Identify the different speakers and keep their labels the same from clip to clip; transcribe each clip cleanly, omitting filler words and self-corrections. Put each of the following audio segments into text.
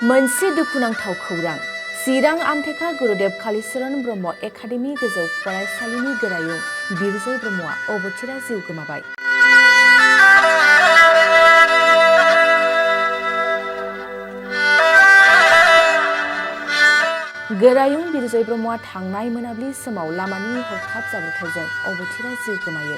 Speaker 1: मोनसे दुखुनांथाव खौरां चिरां आमथेखा गुरुदेव कालीचरण ब्रह्म एकाडेमि गोजौ फरायसालिनि गोरायुं बिरजय ब्रह्मआ अबथिरा जिउ गोमाबाय। गोरायुं बिरजय ब्रह्मआ थांनाय मोनाबिलि समाव लामानि हरखाब जाब्रबथायजों अबथिरा जिउ गोमायो।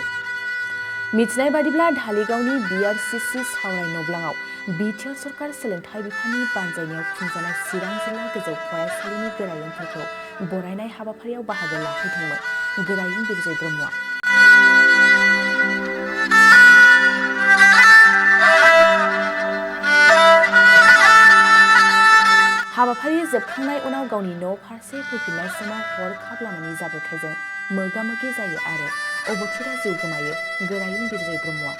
Speaker 1: मिथिनाय बादिब्ला धालिगावनि BRCC सावराय नब्लाङाव बिटिआर सरकार सोलोंथाइ बिफाननि बानजायनायाव खुंजानाय चिरां जिल्ला गोजौ फरायसालिनि गोरायुंफोरखौ बरायनाय हाबाफारियाव बाहागो लाहैदोंमोन गोरायुं बिरजय ब्रह्मआ। हाबाफारि जोबखांनाय उनाव गावनि न' फारसे फैफिननाय समाव हरखाब लामानि जाब्रबथायजों मोगा-मोगि जायो आरो अबथिरा जिउ गोमायो गोरायुं बिरजय ब्रह्मआ।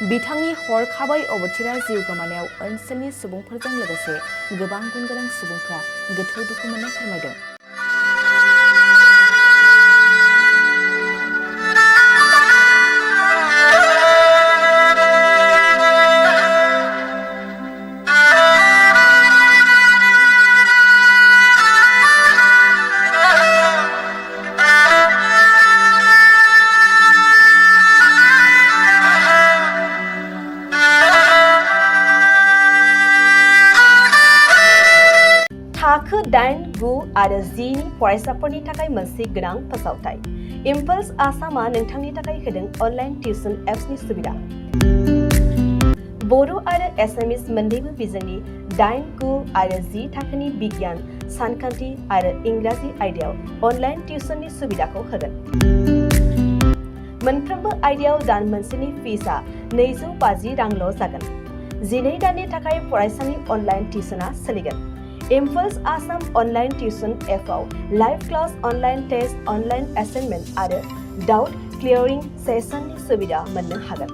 Speaker 1: बिथांनि हरखाबै अबथिरा जिउ गोमानायाव ओनसोलनि सुबुंफोरजों लोगोसे गोबां गुनगोनां सुबुंफ्रा गोथौ दुखु मोननाय फोरमायदों।
Speaker 2: थाखो 8, 9 आरो 10 नि फरायसाफोरनि थाखाय मोनसे गोनां फोसावथाय। इम्पल्स आसामआ नोंथांनि थाखाय होदों अनलाइन टिउसन एप्सनि सुबिदा। बर' आरो एसामिस मोन्नैबो बिजोंनि 8, 9 आरो 10 थाखोनि बिगियान, सानखान्थि आरो इंराजि आयदायाव अनलाइन टिउसननि सुबिदाखौ होगोन। मोनफ्रोमबो आयदायाव दान मोनसेनि फिसआ 250 रांल' जागोन। 12 दाननि थाखाय फरायसानि अनलाइन टिउसनआ सोलिगोन। इम्पल्स आसाम अनलाइन टिउसन एपआव live class, online test, online assignment आरो डाउट क्लियारिं सेसननि सुबिदा मोननो हागोन।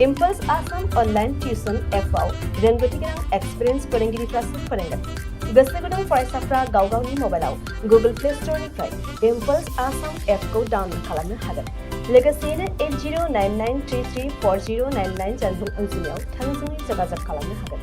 Speaker 2: इम्पल्स आसाम अनलाइन टिउसन एपआव रोंगौथि गोनां एक्सपिरियेन्स फोरोंगिरिफ्रासो फोरोंगोन। गोसो गुदुं फरायसाफ्रा गाव गावनि मबाइलाव गुगोल प्ले स्ट'रनिफ्राय इम्पल्स आसाम एपखौ डाउनल'ड खालामनो हागोन। लोगोसेयैनो 8099334099 जानबुं अनजिमायाव थोंजोङै जगाजग खालामनो हागोन।